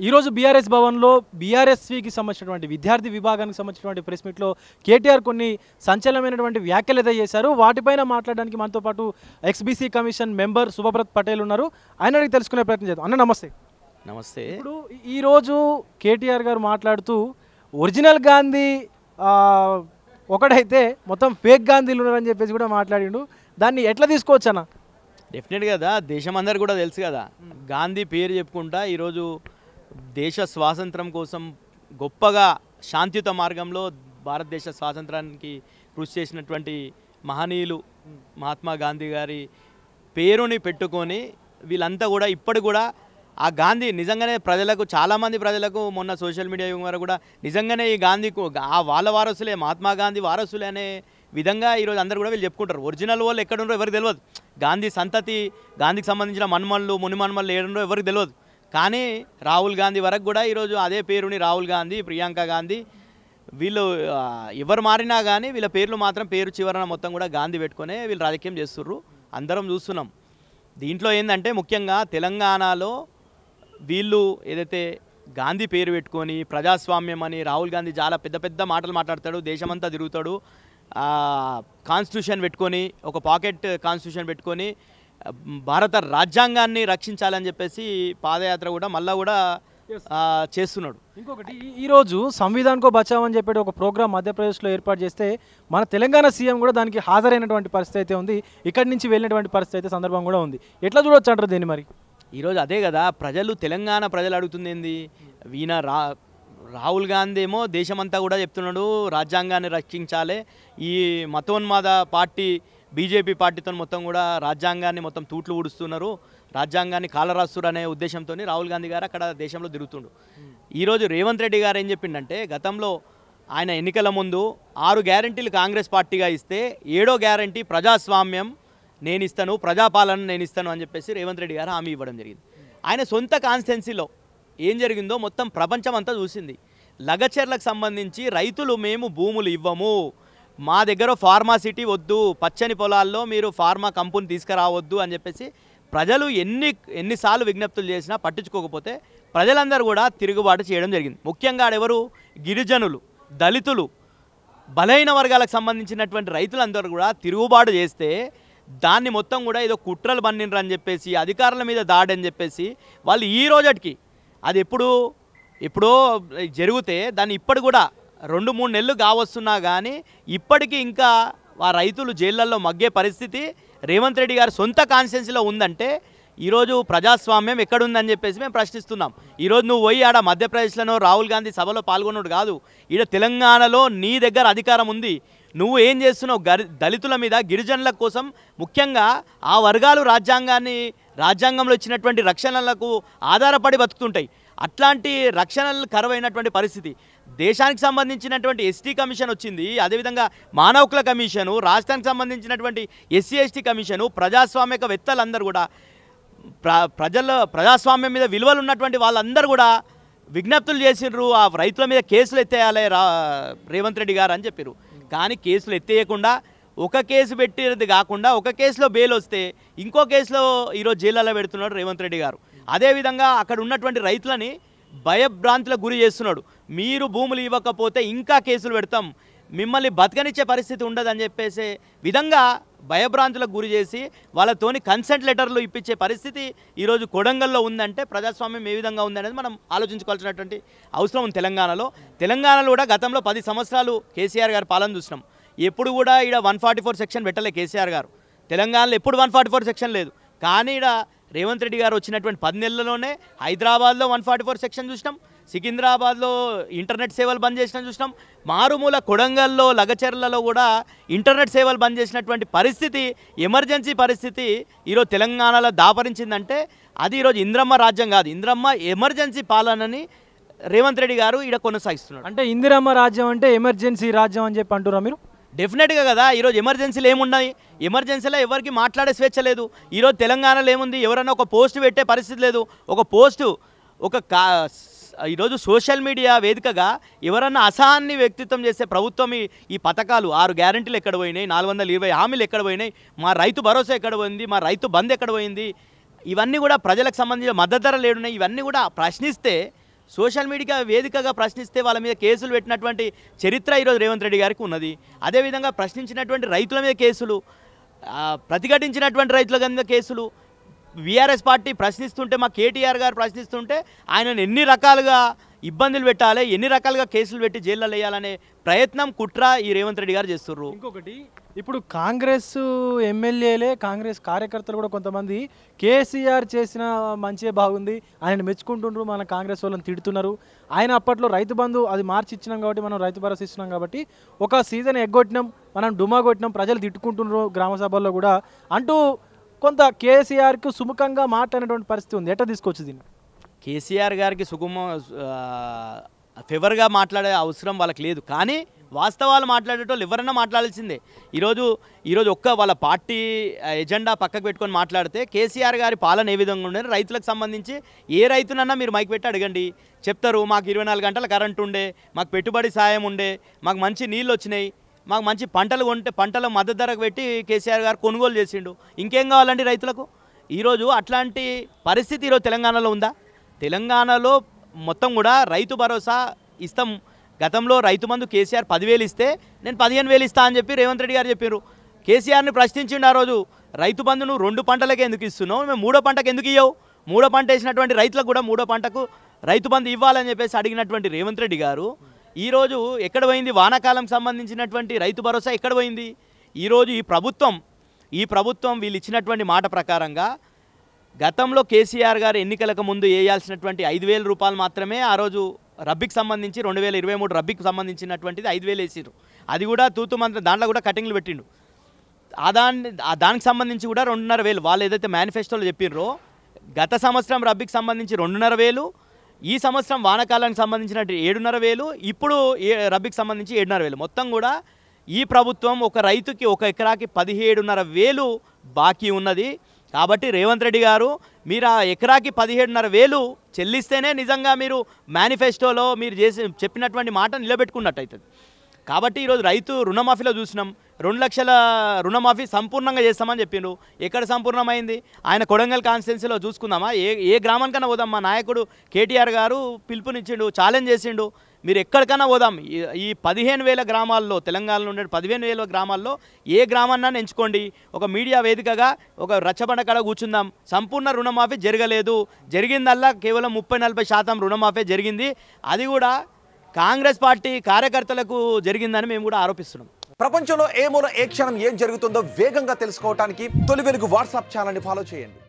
ఈరోజు బీఆర్ఎస్ భవన్లో బీఆర్ఎస్కి సంబంధించినటువంటి విద్యార్థి విభాగానికి సంబంధించినటువంటి ప్రెస్ మీట్లో కేటీఆర్ కొన్ని సంచలనమైనటువంటి వ్యాఖ్యలు అయితే చేశారు. వాటిపైన మాట్లాడడానికి మనతో పాటు ఎక్స్బీసీ కమిషన్ మెంబర్ శుభబ్రత్ పటేల్ ఉన్నారు. ఆయన తెలుసుకునే ప్రయత్నం చేద్దాం. అన్న నమస్తే. నమస్తే. ఇప్పుడు ఈరోజు కేటీఆర్ గారు మాట్లాడుతూ ఒరిజినల్ గాంధీ ఒకడైతే మొత్తం ఫేక్ గాంధీలు ఉన్నారని చెప్పేసి కూడా మాట్లాడిండు. దాన్ని ఎట్లా తీసుకోవచ్చు అన్న? డెఫినెట్గా కదా, దేశం అందరు కూడా తెలుసు కదా, గాంధీ పేరు చెప్పుకుంటా ఈరోజు దేశ స్వాతంత్రం కోసం గొప్పగా శాంతియుత మార్గంలో భారతదేశ స్వాతంత్రానికి కృషి చేసినటువంటి మహనీయులు మహాత్మా గాంధీ గారి పేరుని పెట్టుకొని వీళ్ళంతా కూడా ఇప్పటి కూడా ఆ గాంధీ నిజంగానే ప్రజలకు చాలామంది ప్రజలకు మొన్న సోషల్ మీడియా యుగం వరకు కూడా నిజంగానే ఈ గాంధీకు వాళ్ళ వారసులే మహాత్మా గాంధీ వారసులే అనే విధంగా ఈరోజు అందరు కూడా వీళ్ళు చెప్పుకుంటారు. ఒరిజినల్ వాళ్ళు ఎక్కడుండో ఎవరికి తెలియదు. గాంధీ సంతతి, గాంధీకి సంబంధించిన మన్మన్లు మునిమన్మన్లు ఏడుండో ఎవరికి తెలియదు. కానీ రాహుల్ గాంధీ వరకు కూడా ఈరోజు అదే పేరుని రాహుల్ గాంధీ, ప్రియాంక గాంధీ వీళ్ళు ఎవరు మారినా కానీ వీళ్ళ పేర్లు మాత్రం పేరు చివరన మొత్తం కూడా గాంధీ పెట్టుకునే వీళ్ళు రాజకీయం చేస్తుర్రు. అందరం చూస్తున్నాం. దీంట్లో ఏంటంటే ముఖ్యంగా తెలంగాణలో వీళ్ళు ఏదైతే గాంధీ పేరు పెట్టుకొని ప్రజాస్వామ్యం అని రాహుల్ గాంధీ చాలా పెద్ద పెద్ద మాటలు మాట్లాడతాడు, దేశమంతా తిరుగుతాడు, కాన్స్టిట్యూషన్ పెట్టుకొని ఒక పాకెట్ కాన్స్టిట్యూషన్ పెట్టుకొని భారత రాజ్యాంగాన్ని రక్షించాలని చెప్పేసి పాదయాత్ర కూడా మళ్ళా కూడా చేస్తున్నాడు. ఇంకొకటి, ఈరోజు సంవిధాన్కో బచావ్ అని చెప్పేది ఒక ప్రోగ్రామ్ మధ్యప్రదేశ్లో ఏర్పాటు చేస్తే మన తెలంగాణ సీఎం కూడా దానికి హాజరైనటువంటి పరిస్థితి అయితే ఉంది. ఇక్కడి నుంచి వెళ్ళినటువంటి పరిస్థితి అయితే సందర్భం కూడా ఉంది. ఎట్లా చూడవచ్చు అంటారు దీన్ని? మరి ఈరోజు అదే కదా ప్రజలు, తెలంగాణ ప్రజలు అడుగుతుంది ఏంది, ఈయన రాహుల్ గాంధీ ఏమో దేశమంతా కూడా చెప్తున్నాడు రాజ్యాంగాన్ని రక్షించాలి, ఈ మతోన్మాద పార్టీ బీజేపీ పార్టీతో మొత్తం కూడా రాజ్యాంగాన్ని మొత్తం తూట్లు ఊడుస్తున్నారు, రాజ్యాంగాన్ని కాలరాస్తున్నారు అనే ఉద్దేశంతో రాహుల్ గాంధీ గారు అక్కడ దేశంలో తిరుగుతుండు. ఈరోజు రేవంత్ రెడ్డి గారు ఏం చెప్పిండంటే, గతంలో ఆయన ఎన్నికల ముందు 6 గ్యారంటీలు కాంగ్రెస్ పార్టీగా ఇస్తే 7వ గ్యారంటీ ప్రజాస్వామ్యం నేను ఇస్తాను, ప్రజాపాలన నేను ఇస్తాను అని చెప్పేసి రేవంత్ రెడ్డి గారు హామీ ఇవ్వడం జరిగింది. ఆయన సొంత కాన్స్టిట్యున్సీలో ఏం జరిగిందో మొత్తం ప్రపంచం అంతా చూసింది. లగచర్లకు సంబంధించి రైతులు మేము భూములు ఇవ్వము, మా దగ్గర ఫార్మాసిటీ వద్దు, పచ్చని పొలాల్లో మీరు ఫార్మా కంపెనీ తీసుకురావద్దు అని చెప్పేసి ప్రజలు ఎన్నిసార్లు విజ్ఞప్తులు చేసినా పట్టించుకోకపోతే ప్రజలందరూ కూడా తిరుగుబాటు చేయడం జరిగింది. ముఖ్యంగా ఆడెవరు, గిరిజనులు, దళితులు, బలహీన వర్గాలకు సంబంధించినటువంటి రైతులందరూ కూడా తిరుగుబాటు చేస్తే దాన్ని మొత్తం కూడా ఏదో కుట్రలు బన్నిండ్రు అని చెప్పేసి అధికారుల మీద దాడి అని చెప్పేసి వాళ్ళు ఈ రోజటికి అది ఎప్పుడో జరిగితే దాన్ని ఇప్పటి కూడా 2-3 నెలలు కావస్తున్నా కానీ ఇప్పటికీ ఇంకా ఆ రైతులు జైళ్ళల్లో మగ్గే పరిస్థితి రేవంత్ రెడ్డి గారి సొంత కాన్స్టిట్యున్సీలో ఉందంటే ఈరోజు ప్రజాస్వామ్యం ఎక్కడుందని చెప్పేసి మేము ప్రశ్నిస్తున్నాం. ఈరోజు నువ్వు పోయి ఆడ మధ్యప్రదేశ్లోనో రాహుల్ గాంధీ సభలో పాల్గొన్నాడు కాదు, ఈడ తెలంగాణలో నీ దగ్గర అధికారం ఉంది, నువ్వు ఏం చేస్తున్నావు? దళితుల మీద, గిరిజనుల కోసం ముఖ్యంగా ఆ వర్గాలు రాజ్యాంగంలో ఇచ్చినటువంటి రక్షణలకు ఆధారపడి బతుకుతుంటాయి. అట్లాంటి రక్షణలు కరువైనటువంటి పరిస్థితి. దేశానికి సంబంధించినటువంటి ఎస్టీ కమిషన్ వచ్చింది, అదేవిధంగా మానవ హక్కుల కమిషను, రాష్ట్రానికి సంబంధించినటువంటి ఎస్సీ ఎస్టీ కమిషను, ప్రజాస్వామికవేత్తలందరూ కూడా ప్రజాస్వామ్యం మీద విలువలు ఉన్నటువంటి వాళ్ళందరూ కూడా విజ్ఞప్తులు చేసిర్రు, ఆ రైతుల మీద కేసులు ఎత్తేయాలి రేవంత్ రెడ్డి గారు అని చెప్పారు. కానీ కేసులు ఎత్తేయకుండా ఒక కేసు పెట్టేది కాకుండా ఒక కేసులో బెయిల్ వస్తే ఇంకో కేసులో ఈరోజు జైళ్ళలో పెడుతున్నాడు రేవంత్ రెడ్డి గారు. అదేవిధంగా అక్కడ ఉన్నటువంటి రైతులని భయభ్రాంతులకు గురి చేస్తున్నాడు. మీరు భూములు ఇవ్వకపోతే ఇంకా కేసులు పెడతాం, మిమ్మల్ని బతకనిచ్చే పరిస్థితి ఉండదని చెప్పేసే విధంగా భయభ్రాంతులకు గురి చేసి వాళ్ళతోని కన్సెంట్ లెటర్లు ఇప్పించే పరిస్థితి ఈరోజు కొడంగల్లో ఉందంటే ప్రజాస్వామ్యం ఏ విధంగా ఉందనేది మనం ఆలోచించుకోవాల్సినటువంటి అవసరం ఉంది. తెలంగాణలో కూడా గతంలో 10 సంవత్సరాలు కేసీఆర్ గారు పాలన చూసినాం. ఎప్పుడు కూడా ఇక్కడ 144 సెక్షన్ పెట్టలే కేసీఆర్ గారు. తెలంగాణలో ఎప్పుడు 144 సెక్షన్ లేదు. కానీ ఇక్కడ రేవంత్ రెడ్డి గారు వచ్చినటువంటి 10 నెలల్లోనే హైదరాబాద్లో 144 సెక్షన్ చూసినాం, సికింద్రాబాద్లో ఇంటర్నెట్ సేవలు బంద్ చేసిన చూసినాం, మారుమూల కొడంగల్లో లగచర్లలో కూడా ఇంటర్నెట్ సేవలు బంద్ చేసినటువంటి పరిస్థితి, ఎమర్జెన్సీ పరిస్థితి ఈరోజు తెలంగాణలో దాపరించిందంటే అది ఈరోజు ఇంద్రమ్మ రాజ్యం కాదు, ఇంద్రమ్మ ఎమర్జెన్సీ పాలనని రేవంత్ రెడ్డి గారు ఇక్కడ కొనసాగిస్తున్నాడు. అంటే ఇందిరమ్మ రాజ్యం అంటే ఎమర్జెన్సీ రాజ్యం అని చెప్పి అంటున్నారా మీరు? డెఫినెట్గా కదా. ఈరోజు ఎమర్జెన్సీలు ఏమున్నాయి? ఎమర్జెన్సీలో ఎవరికి మాట్లాడే స్వేచ్ఛ లేదు. ఈరోజు తెలంగాణలో ఏముంది, ఎవరైనా ఒక పోస్ట్ పెట్టే పరిస్థితి లేదు. ఒక పోస్టు ఈరోజు సోషల్ మీడియా వేదికగా ఎవరన్నా అసహాన్ని వ్యక్తిత్వం చేసే ప్రభుత్వం ఈ పథకాలు 6 గ్యారంటీలు ఎక్కడ పోయినాయి, 420 హామీలు ఎక్కడ పోయినాయి, మా రైతు భరోసా ఎక్కడ పోయింది, మా రైతు బంద్ ఎక్కడ పోయింది, ఇవన్నీ కూడా ప్రజలకు సంబంధించిన మద్దతు ధరలు ఏడున్నాయి, ఇవన్నీ కూడా ప్రశ్నిస్తే సోషల్ మీడియా వేదికగా ప్రశ్నిస్తే వాళ్ళ మీద కేసులు పెట్టినటువంటి చరిత్ర ఈరోజు రేవంత్ రెడ్డి గారికి ఉన్నది. అదేవిధంగా ప్రశ్నించినటువంటి రైతుల మీద కేసులు, ప్రతిఘటించినటువంటి రైతుల మీద కేసులు, బీఆర్ఎస్ పార్టీ ప్రశ్నిస్తుంటే, మా కేటీఆర్ గారు ప్రశ్నిస్తుంటే ఆయనను ఎన్ని రకాలుగా ఇబ్బందులు పెట్టాలి, ఎన్ని రకాలుగా కేసులు పెట్టి జైల్లో వేయాలనే ప్రయత్నం, కుట్ర ఈ రేవంత్ రెడ్డి గారు చేస్తుర్రు. ఇంకొకటి, ఇప్పుడు కాంగ్రెస్ ఎమ్మెల్యేలే, కాంగ్రెస్ కార్యకర్తలు కూడా కొంతమంది కేసీఆర్ చేసిన మంచిగా బాగుంది, ఆయన మెచ్చుకుంటుండ్రు, మన కాంగ్రెస్ వాళ్ళని తిడుతున్నారు. ఆయన అప్పట్లో రైతు బంధు అది మార్చి ఇచ్చినాం కాబట్టి, మనం రైతు భరోసా ఇస్తున్నాం కాబట్టి ఒక సీజన్ ఎగ్గొట్టినాం, మనం డుమా కొట్టినాం, ప్రజలు తిట్టుకుంటున్నారు గ్రామ సభల్లో కూడా అంటూ కొంత కేసీఆర్కు సుముఖంగా మాట్లాడినటువంటి పరిస్థితి ఉంది. ఎట్లా తీసుకొచ్చి దీన్ని? కేసీఆర్ గారికి ఫేవర్గా మాట్లాడే అవసరం వాళ్ళకి లేదు. కానీ వాస్తవాలు మాట్లాడేటోళ్ళు ఎవరైనా మాట్లాడాల్సిందే. ఈరోజు ఒక్క వాళ్ళ పార్టీ ఎజెండా పక్కకు పెట్టుకొని మాట్లాడితే కేసీఆర్ గారి పాలన ఏ విధంగా ఉండేది, రైతులకు సంబంధించి ఏ రైతునన్నా మీరు మైక్ పెట్టి అడగండి, చెప్తారు. మాకు 24 గంటల కరెంట్ ఉండే, మాకు పెట్టుబడి సాయం ఉండే, మాకు మంచి నీళ్ళు వచ్చినాయి, మాకు మంచి పంటలు కొంటే పంటల మద్దతు ధరకు పెట్టి కేసీఆర్ గారు కొనుగోలు చేసిండు. ఇంకేం కావాలండి రైతులకు? ఈరోజు అట్లాంటి పరిస్థితి ఈరోజు తెలంగాణలో ఉందా? తెలంగాణలో మొత్తం కూడా రైతు భరోసా ఇస్తాం. గతంలో రైతు బంధు కేసీఆర్ 10,000 ఇస్తే నేను 15,000 ఇస్తా అని చెప్పి రేవంత్ రెడ్డి గారు చెప్పారు. కేసీఆర్ని ప్రశ్నించిండు ఆ రోజు, రైతు బంధును 2 పంటలకే ఎందుకు ఇస్తున్నావు, మేము 3వ పంటకు ఎందుకు ఇవ్వవు, 3వ పంట వేసినటువంటి రైతులకు కూడా 3వ పంటకు రైతు బంధు ఇవ్వాలని చెప్పేసి అడిగినటువంటి రేవంత్ రెడ్డి గారు ఈరోజు ఎక్కడ పోయింది? వానాకాలం సంబంధించినటువంటి రైతు భరోసా ఎక్కడ పోయింది? ఈరోజు ఈ ప్రభుత్వం వీళ్ళు ఇచ్చినటువంటి మాట ప్రకారంగా గతంలో కేసీఆర్ గారు ఎన్నికలకు ముందు వేయాల్సినటువంటి 5,000 రూపాయలు మాత్రమే ఆ రోజు రబ్బీకి సంబంధించి 2023 రబ్బీకి సంబంధించినటువంటిది 5,000 వేసిరు. అది కూడా తూతు మంత్రం, దాంట్లో కూడా కటింగ్లు పెట్టిండు. దానికి సంబంధించి కూడా 2,500 వాళ్ళు ఏదైతే మేనిఫెస్టోలో చెప్పిర్రో, గత సంవత్సరం రబ్బీకి సంబంధించి 2,500, ఈ సంవత్సరం వానాకాలానికి సంబంధించినట్టు 7,500, ఇప్పుడు రబ్బీకి సంబంధించి 7,500. మొత్తం కూడా ఈ ప్రభుత్వం ఒక రైతుకి 1 ఎకరాకి 17,500 బాకీ ఉన్నది. కాబట్టి రేవంత్ రెడ్డి గారు మీరు ఆ ఎకరాకి 17,500 చెల్లిస్తేనే నిజంగా మీరు మేనిఫెస్టోలో మీరు చెప్పినటువంటి మాట నిలబెట్టుకున్నట్టు అవుతుంది. కాబట్టి ఈరోజు రైతు రుణమాఫీలో చూసినాం, 2 లక్షల రుణమాఫీ సంపూర్ణంగా చేస్తామని చెప్పిండు. ఎక్కడ సంపూర్ణమైంది? ఆయన కొడంగల్ కాన్స్టిట్యున్సీలో చూసుకుందామా? ఏ గ్రామానికన్నా పోదాం. మా నాయకుడు కేటీఆర్ గారు పిలుపునిచ్చిండు, ఛాలెంజ్ చేసిండు, మీరు ఎక్కడికైనా పోదాం, ఈ 15,000 గ్రామాల్లో, తెలంగాణలో ఉండే 15,000 గ్రామాల్లో ఏ గ్రామాన్నా ఎంచుకోండి, ఒక మీడియా వేదికగా ఒక రచ్చబండ కాడ కూర్చుందాం. సంపూర్ణ రుణమాఫీ జరగలేదు, జరిగిందల్లా కేవలం 30-40% రుణమాఫీ జరిగింది. అది కూడా కాంగ్రెస్ పార్టీ కార్యకర్తలకు జరిగిందని మేము కూడా ఆరోపిస్తున్నాం. ప్రపంచంలో ఏ మూల ఏ క్షణం ఏం జరుగుతుందో వేగంగా తెలుసుకోవడానికి తొలి వెలుగు వాట్సాప్ ఛానల్ని ఫాలో చేయండి.